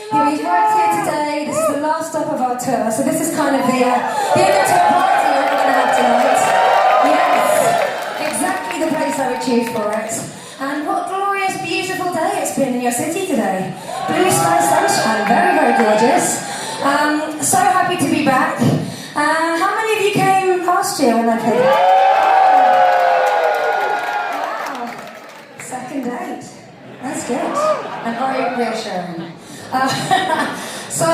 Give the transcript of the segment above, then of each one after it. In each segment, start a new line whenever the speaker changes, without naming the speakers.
We've arrived here today. This is the last stop of our tour, so this is kind of the end of tour party we're going to have tonight. Yes, exactly the place I would choose for it. And what glorious, beautiful day it's been in your city today. Blue sky, sunshine, very, very gorgeous. So happy to be back. How many of you came last year when I played? Wow, second date. That's good. And very reassuring. So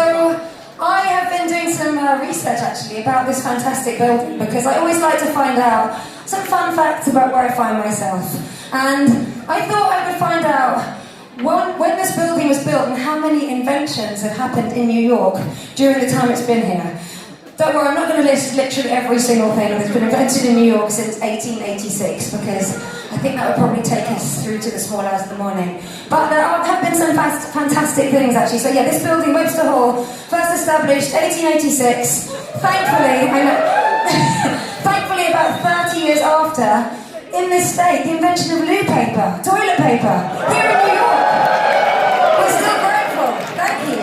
I have been doing some research actually about this fantastic building because I always like to find out some fun facts about where I find myself. And I thought I would find out when this building was built and how many inventions have happened in New York during the time it's been here. Don't worry, I'm not going to list literally every single thing that's been invented in New York since 1886 because I think that would probably take us through to the small hours of the morning. But there have been some fantastic things actually. So yeah, this building, Webster Hall, first established 1886. Thankfully, thankfully about 30 years after, in this state, the invention of loo paper, toilet paper, here in New York. We're still grateful. Thank you.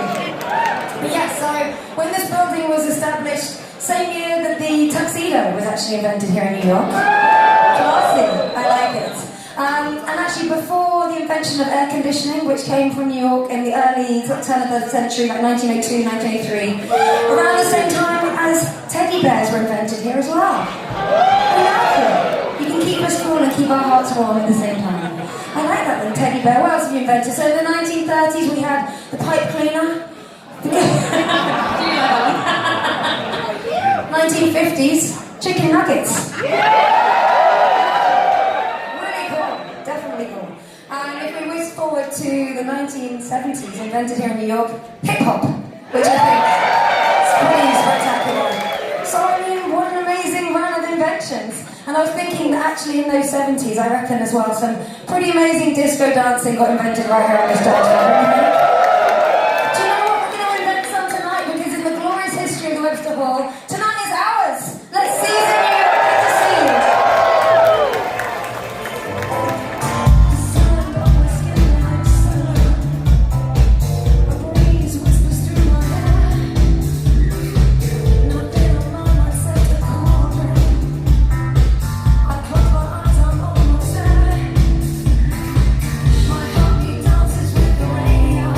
But yeah, so when this building was established, same year that the tuxedo was actually invented here in New York. Classy, I like it. And actually before the invention of air conditioning, which came from New York in the early turn of the century, like 1902, 1903, around the same time as teddy bears were invented here as well. We like it. You can keep us cool and keep our hearts warm at the same time. I like that little teddy bear. What else have you invented? So in the 1930s we had the pipe cleaner. 1950s, chicken nuggets. Really cool, definitely cool. And if we whisk forward to the 1970s, invented here in New York, hip-hop, which I think is pretty spectacular. So I mean, what an amazing run of inventions. And I was thinking that actually in those 70s, I reckon as well, some pretty amazing disco dancing got invented right here on this dance floor. Webster Hall. Tonight is ours. Let's seize it. Good to see you. A breeze whispers through my hair. Nothing on my mind sets the corner. I close my eyes, I'm almost there. My heartbeat dances with the radio.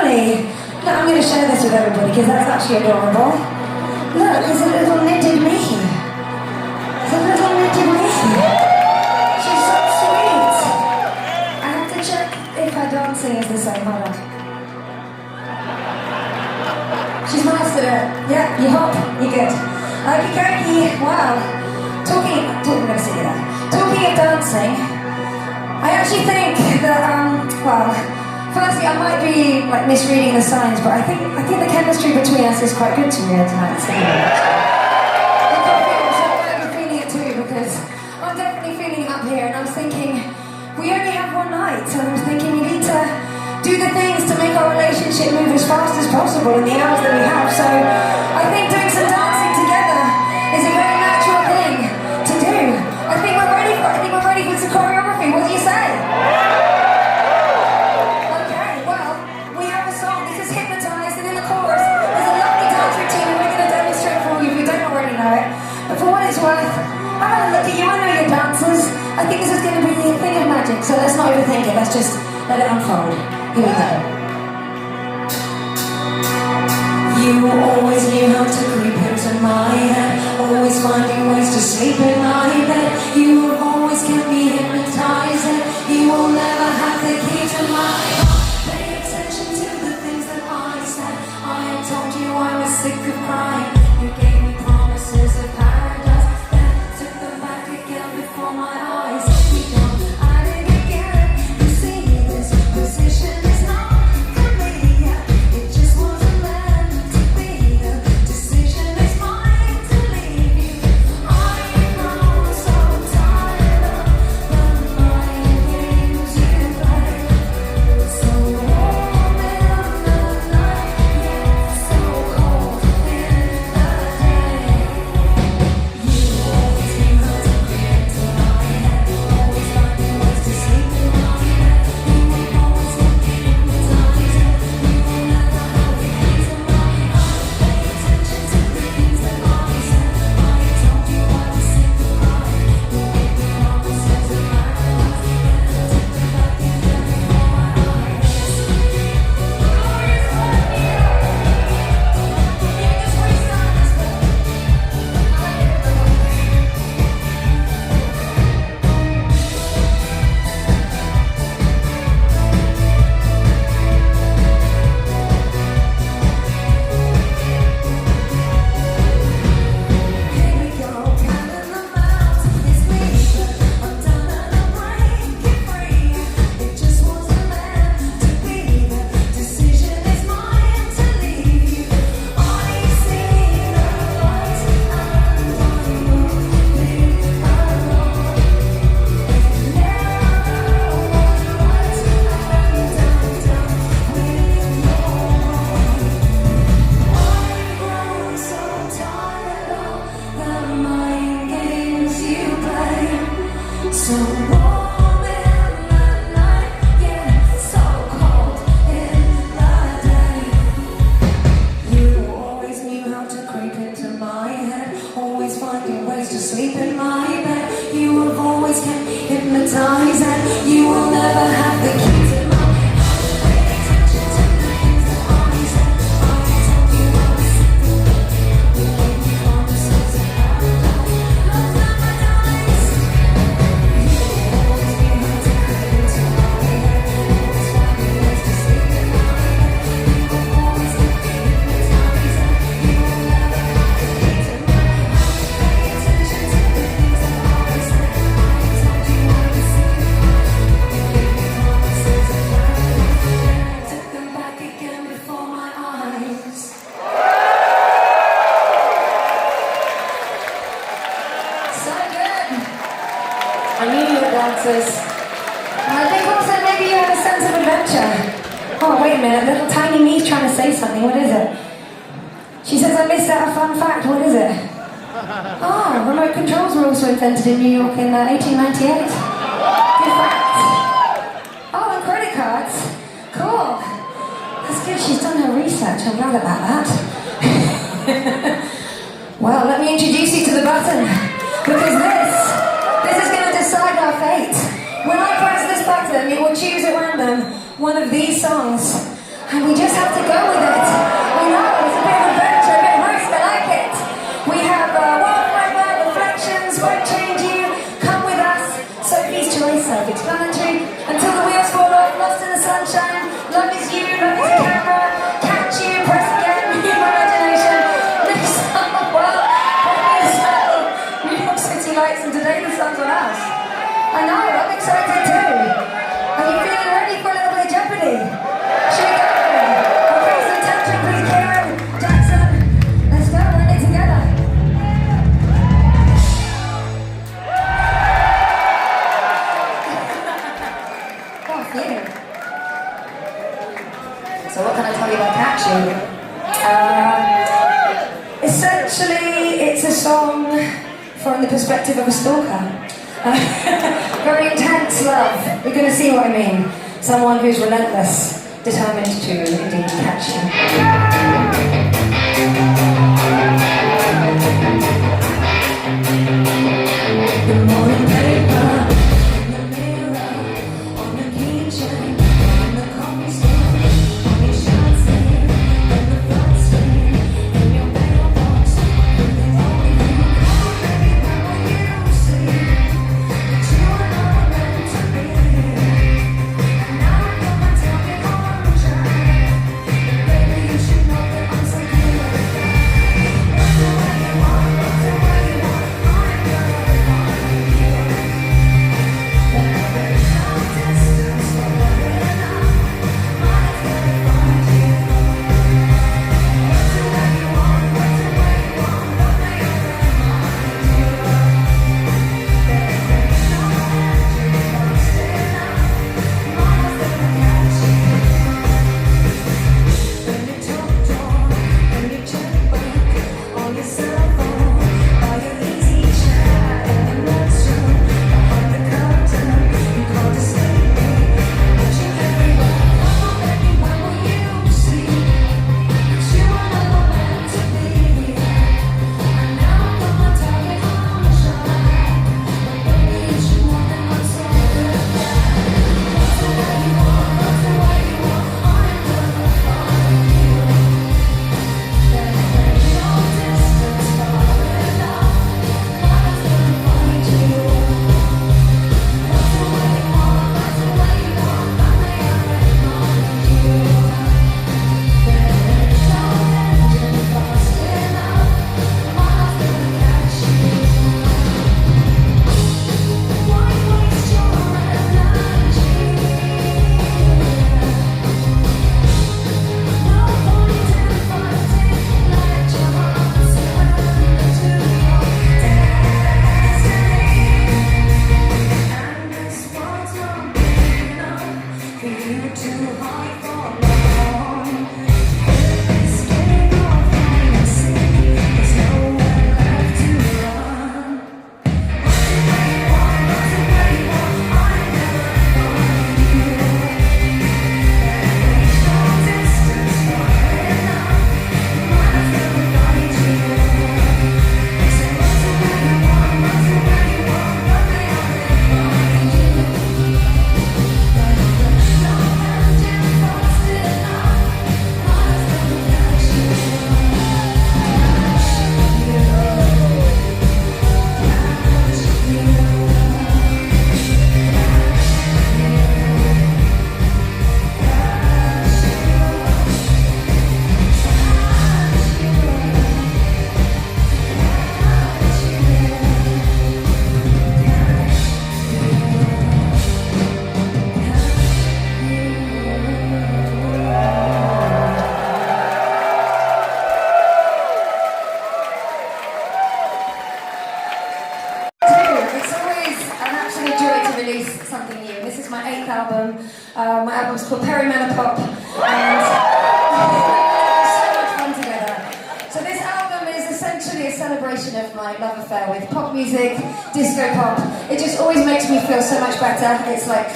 funny. Look, I'm going to share this with everybody because that's actually adorable. Look, there's a little knitted me. There's a little knitted me. She's so sweet. I have to check if her dancing is the same. Hold on. She's mastered it. Yeah, you hop, you're good. Okie wow. Talking of dancing, I actually think that, well, firstly I might be like misreading the signs, but I think the chemistry between us is quite good to me tonight. So I'm feeling it too, because I'm definitely feeling it up here, and I was thinking, we only have one night, and I was thinking we need to do the things to make our relationship move as fast as possible in the hours that we have. So I think doing some dancing together is a very natural thing to do. I think we're ready for some choreography. What do you say? Okay, well, we have a song. This is Hypnotized, and in the chorus there's a lovely dance routine, and we're going to demonstrate for you if you don't already know it. But for what it's worth, I'm going to look at you. I know you're dancers. I think this is going to be a thing of magic, so let's not overthink it. Let's just let it unfold. Here we go. You always knew how to creep into my head, always finding ways to sleep in my bed. You have always kept me hypnotized, and you will never have the key to my heart. Pay attention to the things that I said. I had told you I was sick of crying. You gave me promises of paradise, then took them back again before my eyes. We don't add it again. You see, this position is not for me. It just wasn't meant to be. The decision is mine to leave you. I've grown so tired of the mind games you play. So warm in the night, yet so cold in the day. You always knew how to get to my head, always finding ways to sleep in my bed. You will always keep me hypnotized, and you will never have the key to my heart. Pay attention to the things that I said. I told you I was sick of crying. You gave me promises of paradise, then took them back again before my eyes. Glorious love, yeah. You can just freestyle this, but I like it the whole thing. Here we go, counting the miles. It's me, but I'm done and I'm breaking free. It just wasn't meant to be. The decision is mine to leave you. I see the light, and I will leave alone. It never was right, and I'm done with your I've grown so tired of the mind games you play. So warm in the night, yet so cold in the day. You always knew how to creep into my head, always finding ways to sleep in my bed. You have always kept me hypnotized, and you will never have the key to my heart. Pay attention to the things that I said. I told you I was sick of crying. You gave me promises of paradise, love never dies. You always knew how to creep into my head, always finding ways to sleep in my bed. You will always keep me hypnotized, and you will never have the key to my heart. Pay attention to the things that I said. I told you I was sick of crying. You gave me promises of paradise, then took them back again before my eyes. So good. I knew you were dancers. And I think also maybe you had a sense of adventure. Oh, wait a minute, little tiny me's trying to say something. What is it? She says I missed out a fun fact. What is it? Oh, remote controls were also invented in New York in 1898. Good fact. Oh, and credit cards. Cool. That's good. She's done her research. I'm glad about that. Well, let me introduce you to the button, because this is going to decide our fate. When I press this button, it will choose at random one of these songs, and we just have So what can I tell you about Catchy? Essentially, it's a song from the perspective of a stalker. Very intense love. You're going to see what I mean. Someone who's relentless, determined to indeed catch you. The morning paper in the mirror, on the keychain, on the coffee store, on your shirt sleeve, on the flat screen, in your mailbox, with the only thing baby, how you see that you are not meant to be. And now I got my target on track, but baby you should know that I'm so good at that. What's the way you want, what's the way you want, I'm gonna find you. There's no distance far enough, mine's gonna find you. What's the way you want, what's the way you want, what may I remind you of? There's no engine fast enough, mine's gonna catch you. When you talk door, when you check back on your cell phone, by your easy chat in the next room, behind the curtain, you call to see me, watching everywhere. Come on baby, when will you see that you are never meant to be? And now I got my target on track, but baby you should know that I'm so good at that. What's the way you want, what's the way you want, I'm gonna find you. There's no distance far enough, mine's gonna find you. What's the way you want, what's the way you want, how may I remind you? There's no engine fast enough, mine's gonna catch you. Why waste your energy? No point in fighting, let your heart surrender to your destiny. And this world's not big enough for you to hide for long. This game of hide and seek, there's nowhere left to run. What's the way you want, what's the way you want, I'm never find you. There's no distance far enough, mine's gonna find you. So what's the way you want, what's the way you want, what may I remind you? There's no engine fast enough, mine's gonna catch you. It's always an absolute joy to release something new. This is my 8th album. My album's called Perimenopop, and so much fun together. So this album is essentially a celebration of my love affair with pop music, disco pop. It just always makes me feel so much better. It's like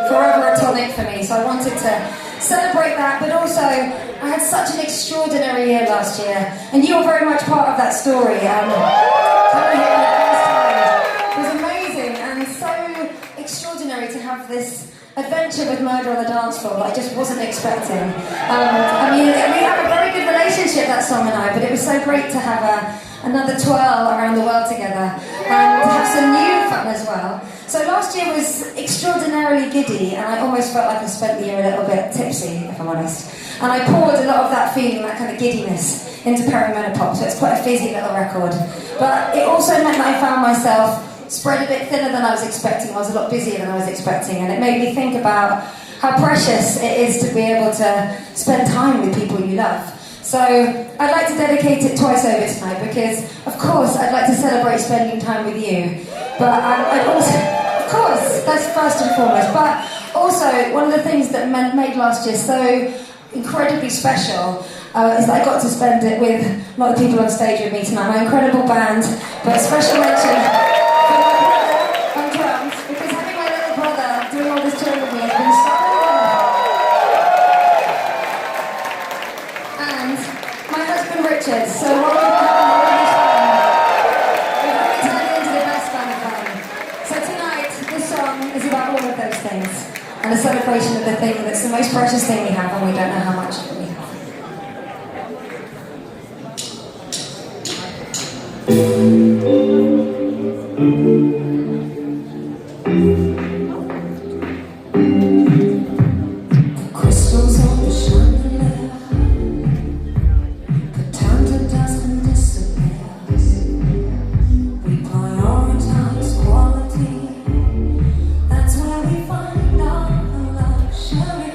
forever a tonic for me. So I wanted to celebrate that, but also I had such an extraordinary year last year, and you were very much part of that story. Coming here the first time was amazing and so extraordinary to have this adventure with Murder on the Dance Floor that I just wasn't expecting. I mean, we have a very good relationship, that song and I, but it was so great to have another twirl around the world together and to have some new fun as well. So last year was extraordinarily giddy, and I almost felt like I spent the year a little bit tipsy, if I'm honest. And I poured a lot of that feeling, that kind of giddiness, into Perimenopop, so it's quite a fizzy little record. But it also meant that I found myself spread a bit thinner than I was expecting. I was a lot busier than I was expecting, and it made me think about how precious it is to be able to spend time with people you love. So I'd like to dedicate it twice over tonight because, of course, I'd like to celebrate spending time with you. But I'd also, of course, that's first and foremost. But also, one of the things that made last year so incredibly special is that I got to spend it with a lot of people on stage with me tonight, my incredible band, but a special mention for my brother on drums, because having my little brother doing all this touring with me has been so fun. And my husband Richard, so while we've been having all this fun, we've really turned it into the best kind of fun. So tonight, this song is about all of those things, and a celebration of the thing that's the most precious thing we have, and we don't know how much of it we have. The crystals on the chandelier put down to dust and disappears. We prioritize quality. That's where we find our luxury.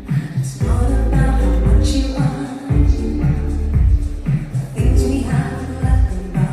And it's not about how much you earn, the things we have left and burn.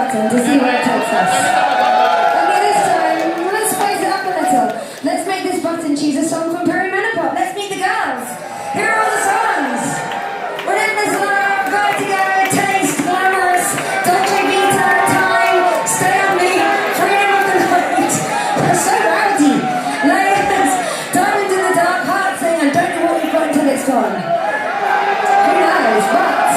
button to see where it takes us. Okay, this time, let's spice it up a little. Let's make this button choose a song from Perimenopause. Let's meet the girls. Here are all the songs. Relentless Love, Vertigo, Taste, Glamorous, Dolce Vita, Time, Stay on Me, Freedom of the Night. They're so rowdy. Layers, Diamond in the Dark, Heart Sing, and don't know what you've got until it's gone. Who knows? But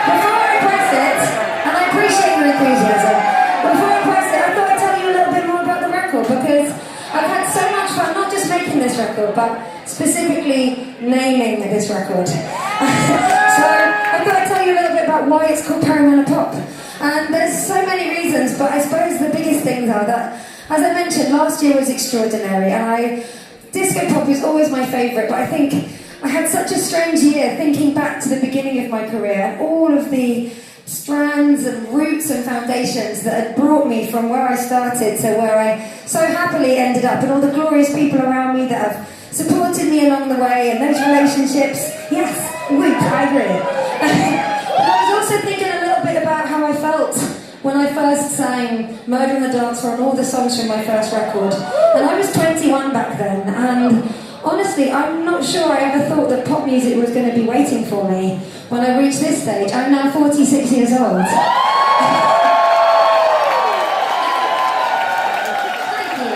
before I press it, and I appreciate your enthusiasm, before I press it, I thought I'd tell you a little bit more about the record because I've had so much fun, not just making this record, but specifically naming this record. So I thought I'd tell you a little bit about why it's called Perimenopause. And there's so many reasons, but I suppose the biggest things are that, as I mentioned, last year was extraordinary, and disco pop is always my favourite, but I think I had such a strange year thinking back to the beginning of my career and all of the strands and roots and foundations that had brought me from where I started to where I so happily ended up, and all the glorious people around me that have supported me along the way, and those relationships. Yes, I agree. But I was also thinking a little bit about how I felt when I first sang Murder on the Dance Floor and all the songs from my first record. And I was 21 back then, and honestly, I'm not sure I ever thought that pop music was going to be waiting for me when I reached this stage. I'm now 46 years old. Thank you.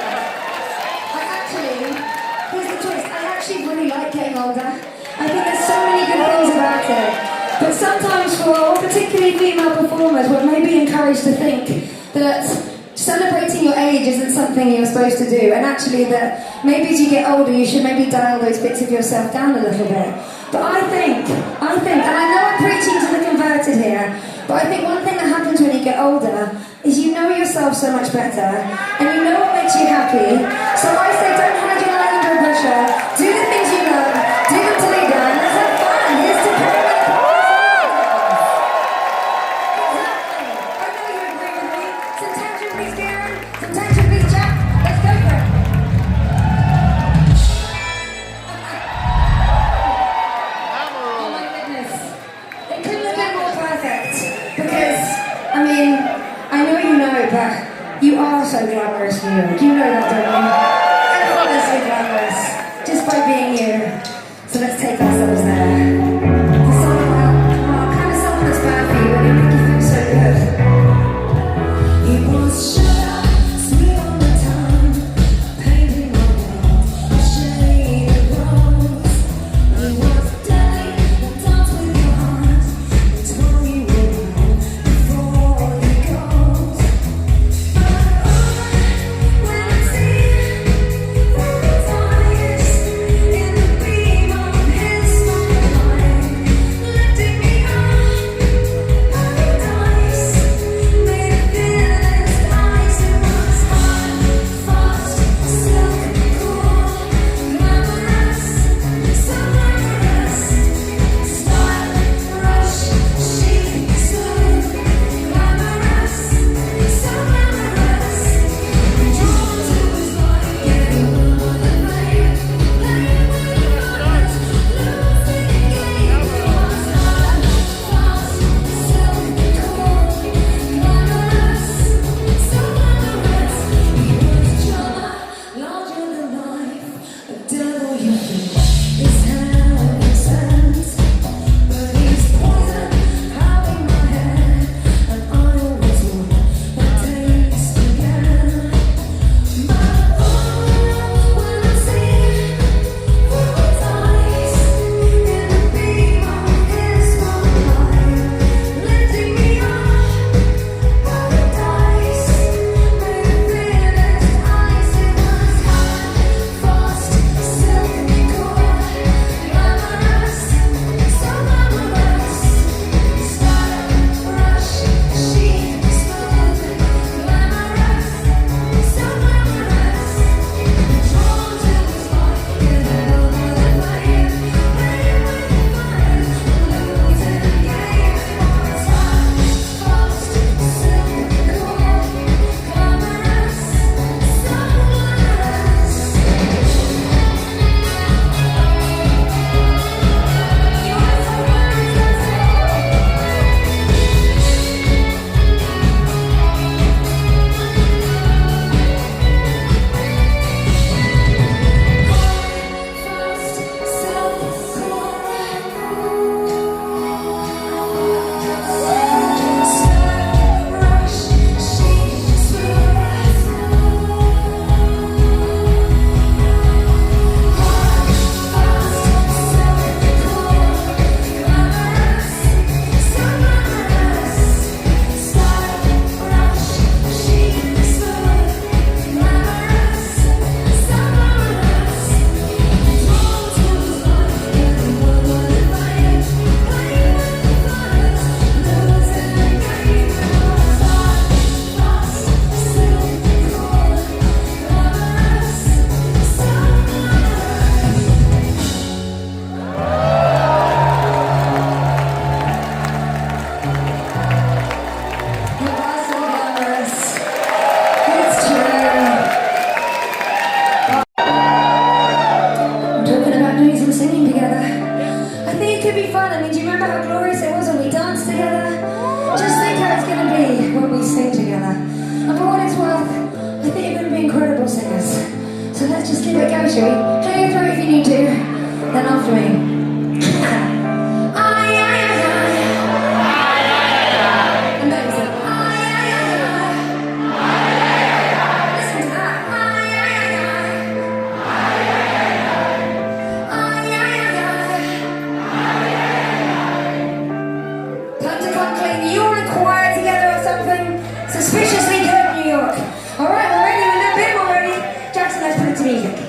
Here's the twist, I actually really like getting older. I think there's so many good things about it. But sometimes for particularly female performers, we're maybe encouraged to think that celebrating your age isn't something you're supposed to do, and actually that maybe as you get older you should maybe dial those bits of yourself down a little bit. But I think, and I know I'm preaching to the converted here, but I think one thing that happens when you get older is you know yourself so much better, and you know what makes you happy. So I say don't hide your light under a bushel, do the things you love, do them till you're done, let's have fun, here's to Perimenopause. But you are so glamorous, New York. You know that, don't you? throat, shall we? Clear your throat if you need to. Then after me. Suspiciously good, New York. All right, we're ready. We're a bit more ready. Jackson, let's put it to music.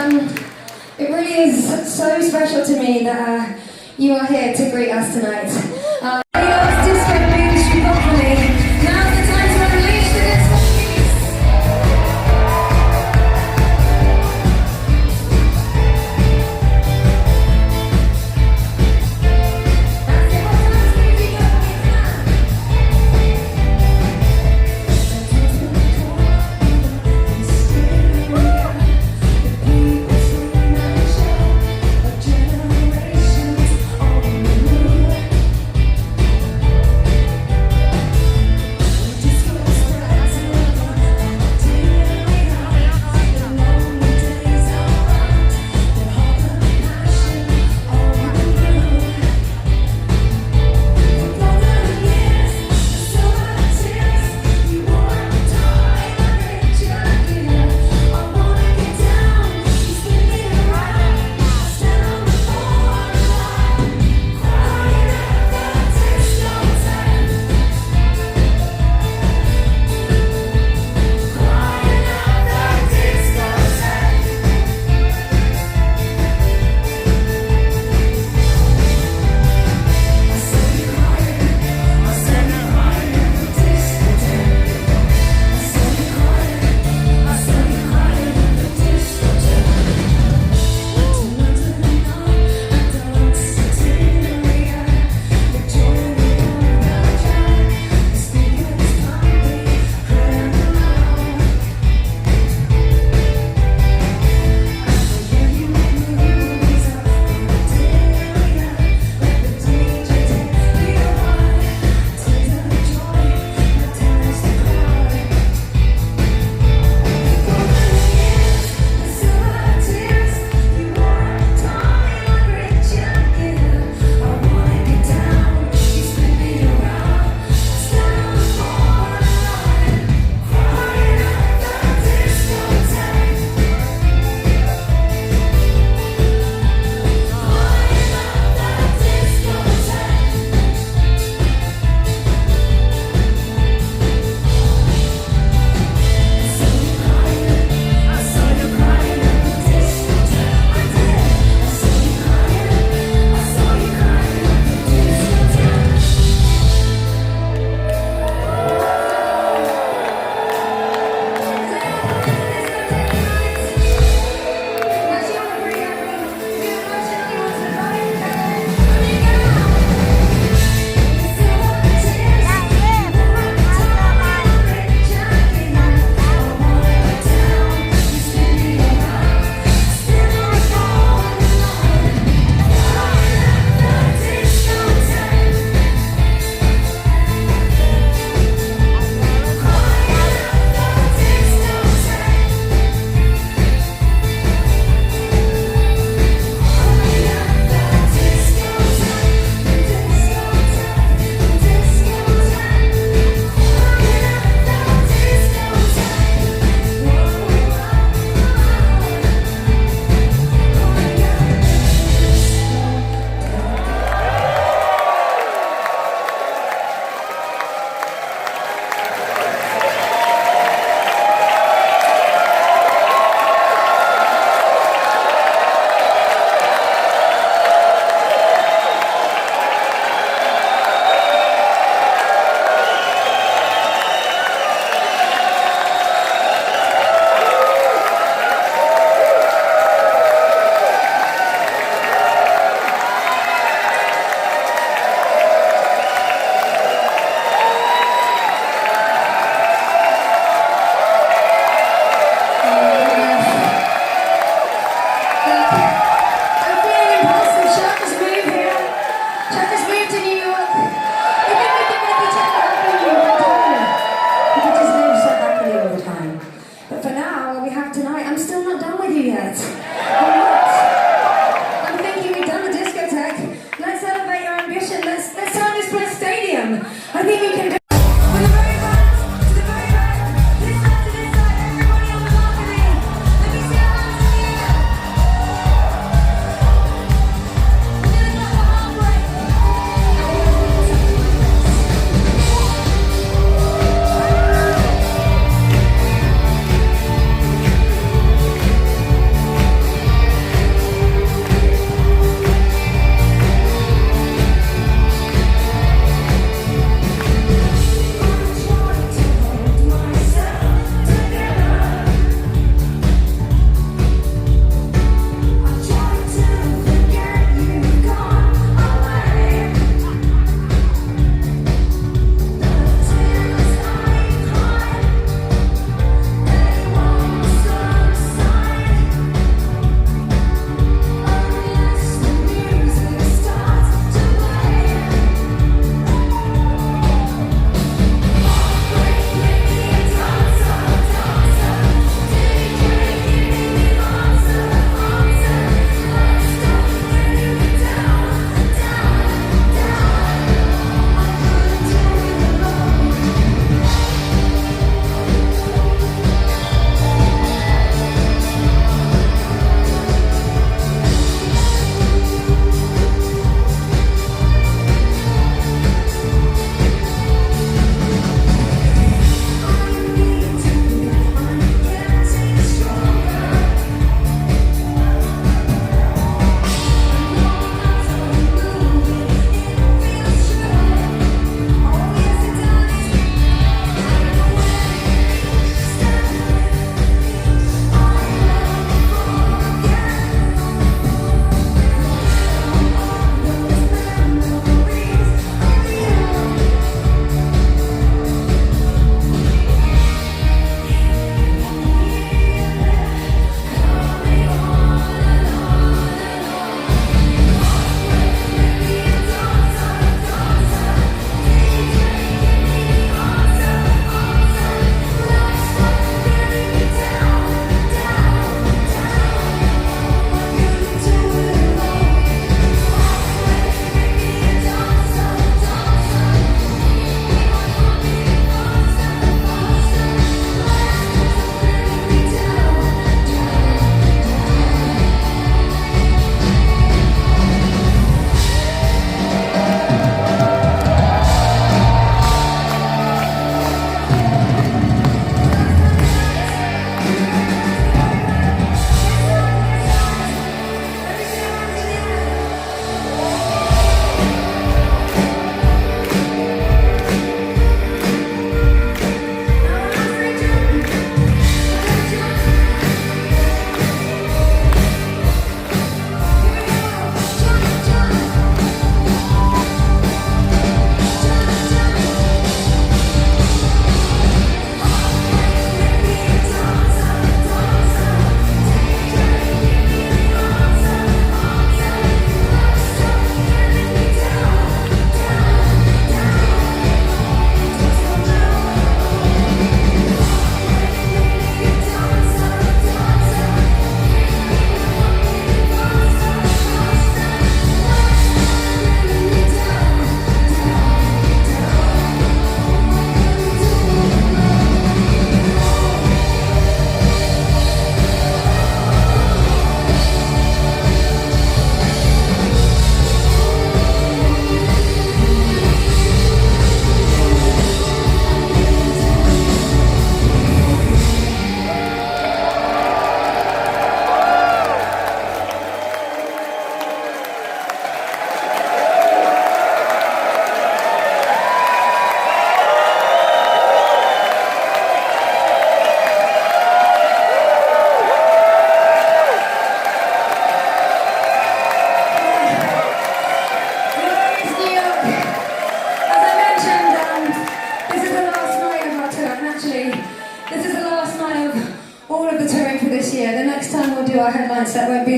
It really is so special to me that you are here to greet us tonight. Disco industry properly. Now's the time to unleash the disco beats. That's it, what time's gonna be going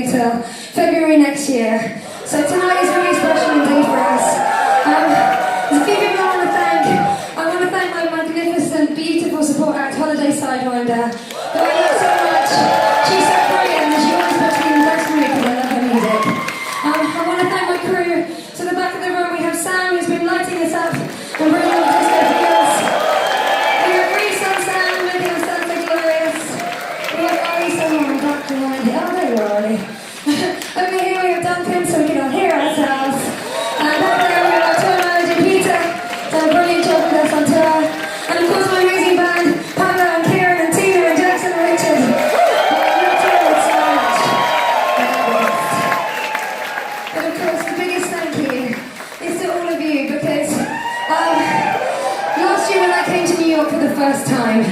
February till February next year. So tonight is really special indeed for us. There's a few people I want to thank. I want to thank my magnificent, beautiful support act, Holiday Sidewinder, who I love so much. She's so brilliant and she always puts me in the best mood because I love her music. I want to thank my crew. To the back of the room we have Sam, who's been lighting us up and bringing all the disco feels. We have Reese on sound, making us sound so glorious. We have Ollie somewhere back behind here. Oh, there you are, Ollie. Over here we have Duncan, so we can all hear ourselves. And back there we have our tour manager Peter, done a brilliant job with us on tour. And of course my amazing band, Pamela and Kieran and Tina and Jackson and Richard. I love you so much. But of course the biggest thank you is to all of you, because last year when I came to New York for the first time,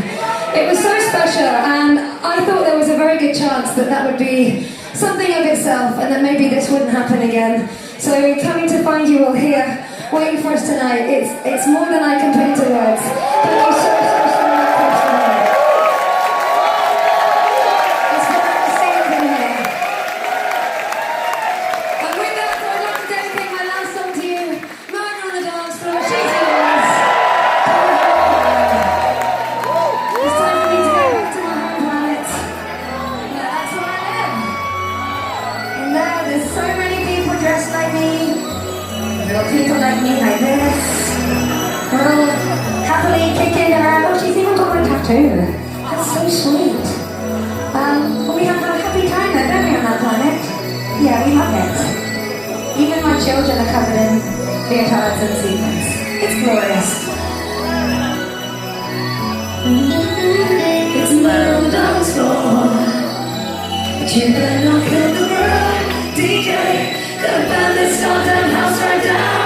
it was so special, and I thought there was a very good chance that that would be something of itself and that maybe this wouldn't happen again. So coming to find you all here, waiting for us tonight, it's more than I can put into words. Thank you so much for tonight. It's fun to see everything here. And with that, I'd like to dedicate my last song to you, Murder on the Dance Floor. She's yours. It's time for me to go back to my home planet. That's where I live. And now there's so many people dressed like me. Little people like me like this. We're all happily kicking around. Oh, she's even got my tattoo. That's so sweet. But we have a happy time there, don't we, on that planet? Yeah, we love it. Even my children are covered in leotards and sequins. It's glorious. It's murder on the dance floor, but you better not kill the room, DJ. Gonna burn this goddamn house right down.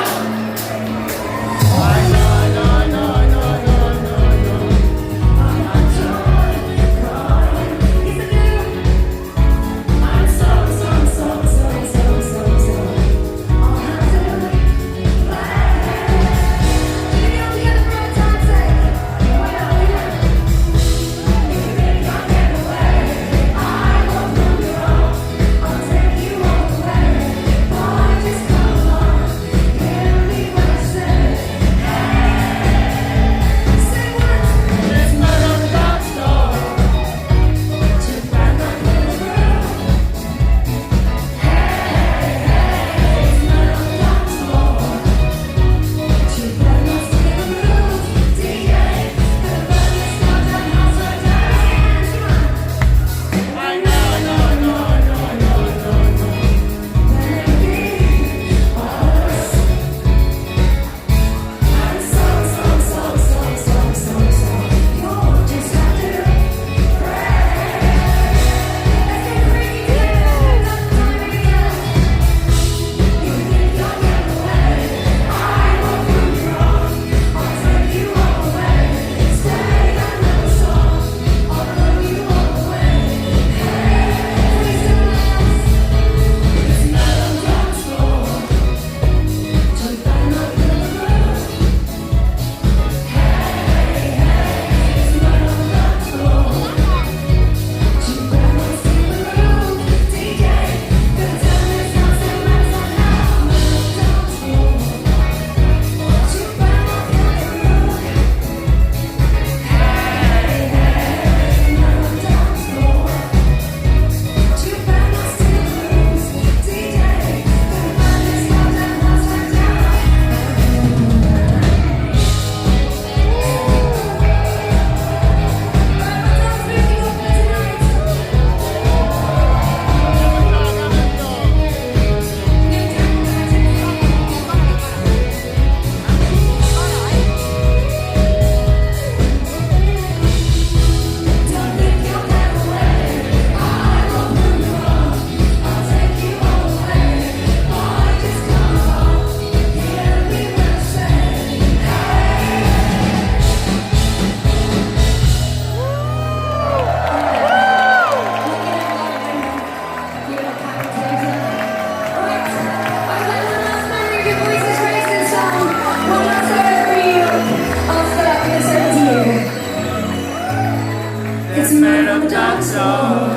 It's made of dance floor,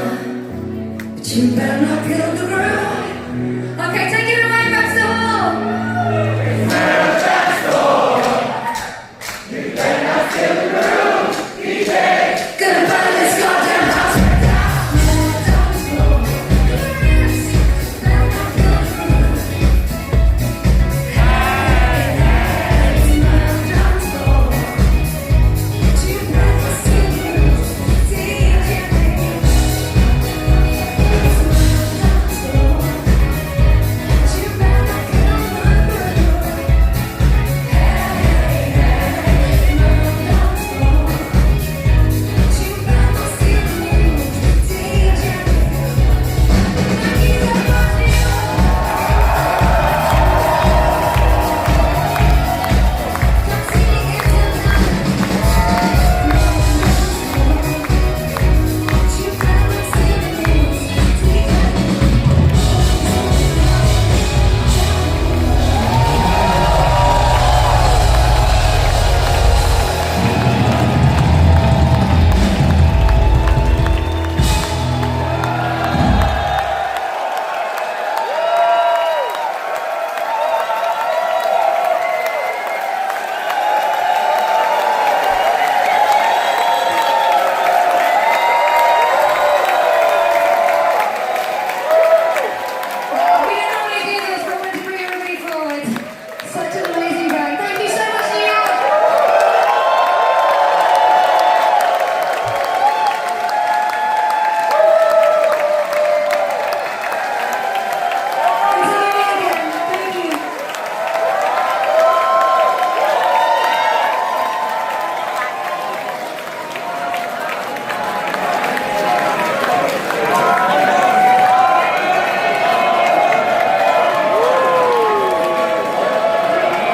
but you better not